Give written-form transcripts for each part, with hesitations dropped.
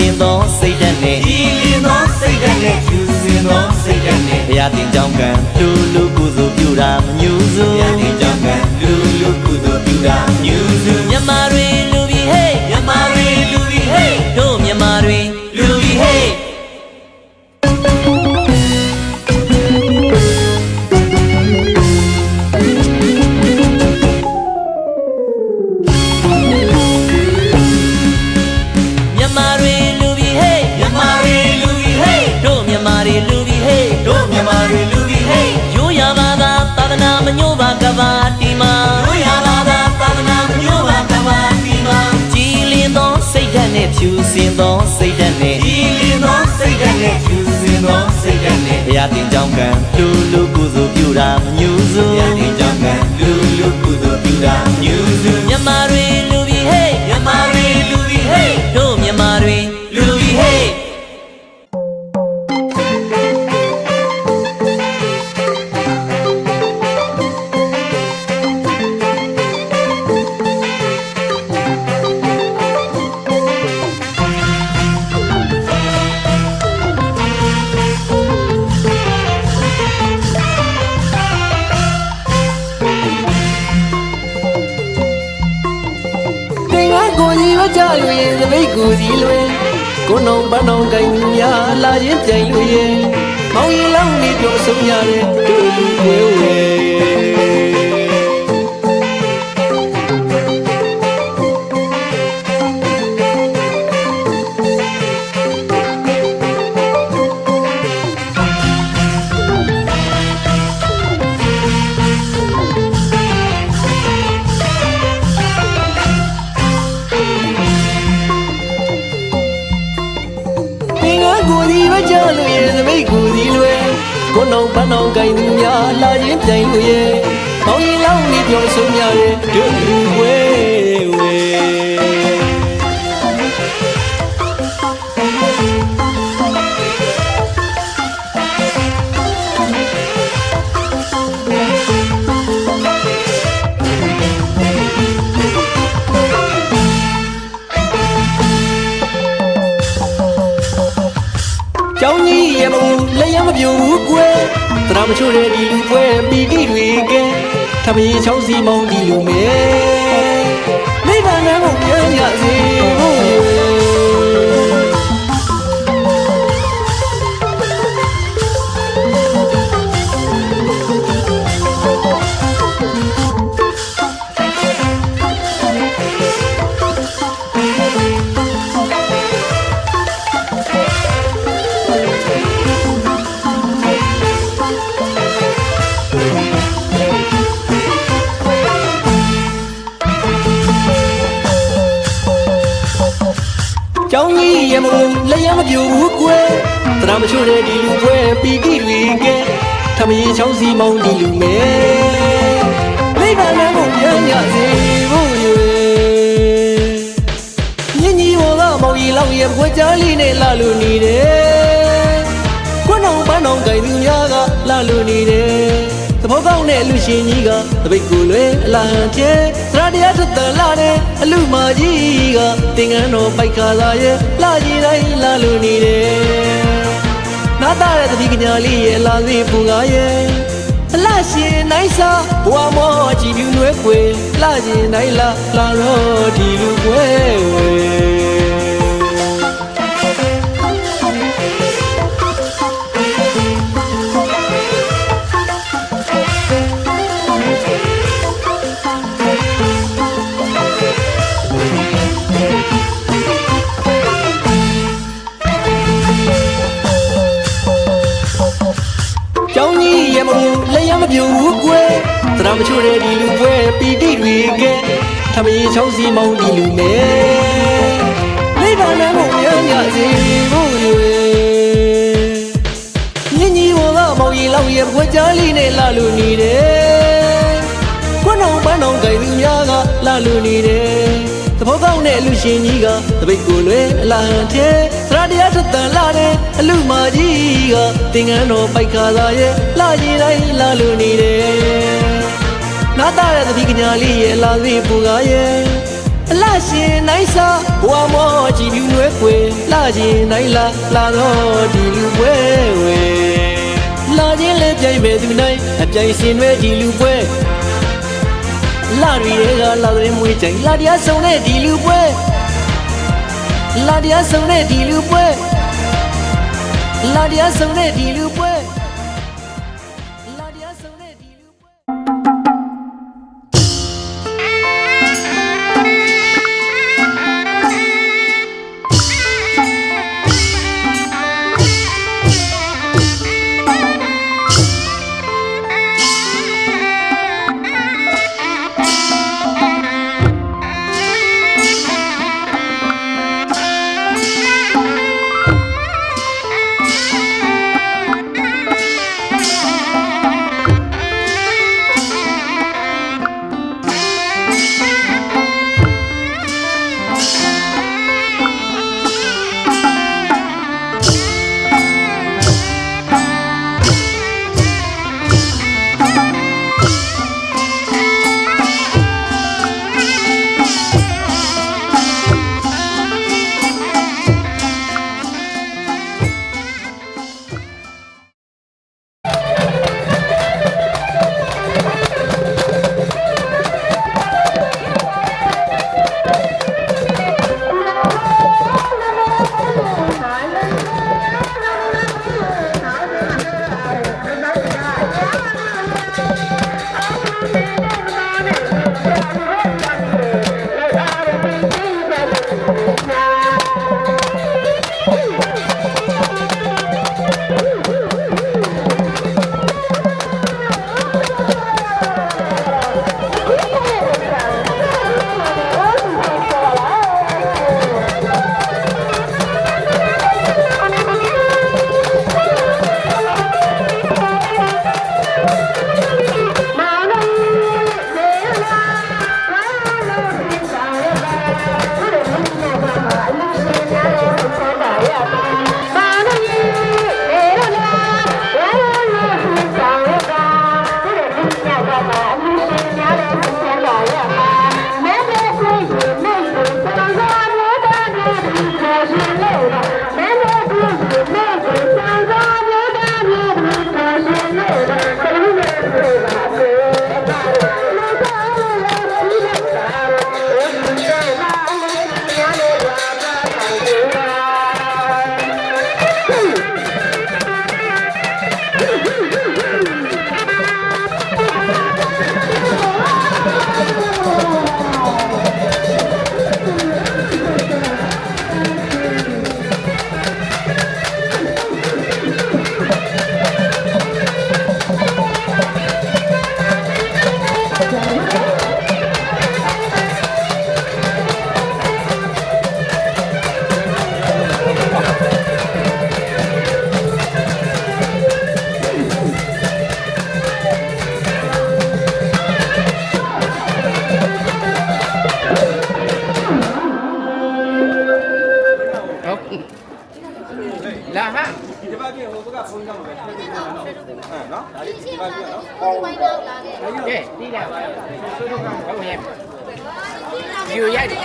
င်သောစိတ်ဓာတ်နဲ့ကြည်လင်သောစိတ်ဓာတ်နဲ့ဖြူစင်သောစိတ်ဓာတ်နဲ့ဘုရားတင်ကြောင်းကံလူလူကုသိုလ်ပြုတာမညူစုဘုရားတင်ကြောင်းကံလူလူကုသိုလ်ပြုတာမညူစုမြန်မာတွေလူပြီးဟေးမြန်မာတွေလူပြီးဟေးတို့မြန်မာတွေလူပြီးဟေးမညို့ပါကဘာတီမာတို့ရပါသာသာသနာမညို့ပါကဘာတီမာကြည်လင်သောစိတ်ဓာတ်နဲ့ဖြူစင်သောစိတ်ဓာတ်နဲ့ကြည်လင်သောစိတ်ဓာတ်နဲ့ဖြူစင်သောစိတ်ဓာတ်နဲ့ဘုရားတင်ကြောင်းကံလူလူကုသိုလ်ပြုတာမညူစုဘုရားတင်ကြောင်းကံလူလူကုသိုလ်ပြုတာမညူစုမြန်မာတွေလူပြီးဟေးမြန်မာတွေလူပြီးဟေးတို့မြန်မာတွေလူပြီးဟေးကြလို့ရင်သပိတ်ကိုစီလွယ်ကိုနှောင်ပန်းနှောင်ကိုင်များလာရင်ပြိုင်လို့ရင်မောင်ရင်လောင်းနေပြောဆုံးရတယ်တို့လူဝဲဝဲကိုဒီမကြလို့ရဲ့သမိတ်ကိုဒီလွယ်ကိုနှောင်ပန်းနှောင်ကိုင်သူများလာရင်ပြိုင်လို့ရဲ့မောင်ရင်လောင်းနေပြောဆုံးရတယ်တို့လူဝဲဝဲကျောင်းကြီးရဲ့မူလက်ရမပြူဘူးကွယ်တရာမချို့တဲ့ဒီလူပွဲပီတိတွေကဲထမင်းချောင်းစီမောင်းဒီလူမဲမိဘနဲ့ကိုပြန်ရစေဖို့ကျောင်းကြီးရဲ့မူလက်ရမပြူဘူးကွယ်တရာမချို့တဲ့ဒီလူပွဲပီတိတွေကဲထမင်းချောင်းစီမောင်းဒီလူမဲမိဘနဲ့ကိုပြန်ရစေဖို့ရွယ်ညင်ကြီးဘောကမောင်ကြီးလောက်ရဲ့ဘွယ်ကြားလေးနဲ့လာလို့နေတယ်ခွန်းအောင်ပန်းအောင်ကိုင်သူများကလာလို့နေတယ်သဘောကောင်းတဲ့လူရှင်ကြီးကတပိတ်ကိုလွယ်အလားဟန်ကျဲသရတရားသက်သက်လာတဲ့အလူမကြီးကသင်္ကန်းတော်ပိုက်ခါသာရဲ့လာကြီးတိုင်းလာလို့နေတယ်နားသားတဲ့တတိကညာလေးရဲ့လာသွေးပူကားရဲ့အလှရှင်နိုင်စာဘဝမောကြည်ပြူနွဲခွေလာရှင်နိုင်လာလာတော့ဒီလူွယ်ဝဲကျောင်းကြီးရဲ့မူလက်ရမပြူဘူးကွယ်တရာမချို့တဲ့ဒီလူပွဲပီတိတွေကဲထမင်းချောင်းစီမောင်းဒီလူမဲမိဘနဲ့ကိုပြန်ရစေဖို့ရွယ်ညင်ကြီးဘောကမောင်ကြီးလောက်ရဲ့ဘွယ်ကြားလေးနဲ့လာလို့နေတယ်ခွန်းအောင်ပန်းအောင်ကိုင်သူများကလာလို့နေတယ်သဘောကောင်းတဲ့လူရှင်ကြီးကတပိတ်ကိုလွယ်အလားဟန်ကျဲသရတရားသက်သက်လာတဲ့အလူမကြီးကသင်္ကန်းတော်ပိုက်ခါသာရဲ့လာကြီးတိုင်းလာလို့နေတယ်နားသားတဲ့တတိကညာလေးရဲ့လာသွေးပူကားရဲ့ လာရှင်နိုင်စာဘဝမောကြည်လူနွယ်ကွယ်လာရှင်နိုင်လာတော့ဒီလူပွဲဝဲလာခြင်းလဲပြိုင်မဲ့သူနိုင်အပြိုင်စင်တွေဒီလူပွဲလာရီကလာတဲ့မွေးချိုင်လာတရားဆုံးတဲ့ဒီလူပွဲလာတရားဆုံးတဲ့ဒီလူပွဲလာတရားဆုံးတဲ့ဒီလူပွဲလာတရားဆုံးတဲ့ဒီလူပွဲလာဟာ ဒီဘက်ပြေဟိုဘက်ကဖုန်းကြောင်းမှာပဲထည့်နေတယ်နော်။နော်။ဒါလေးဒီဘက်ပြေနော်။ ကဲတီးလာပါဟုတ်ရဲ့ယူရိုက်တယ်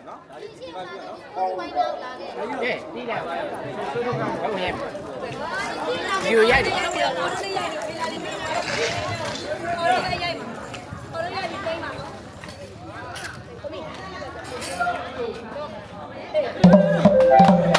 နော်ဒါလေးဒီပါပြနော် ကဲတီးလိုက်ဆွေးထုတ်ကဘယ်လိုလဲယူရိုက်တယ် ဟ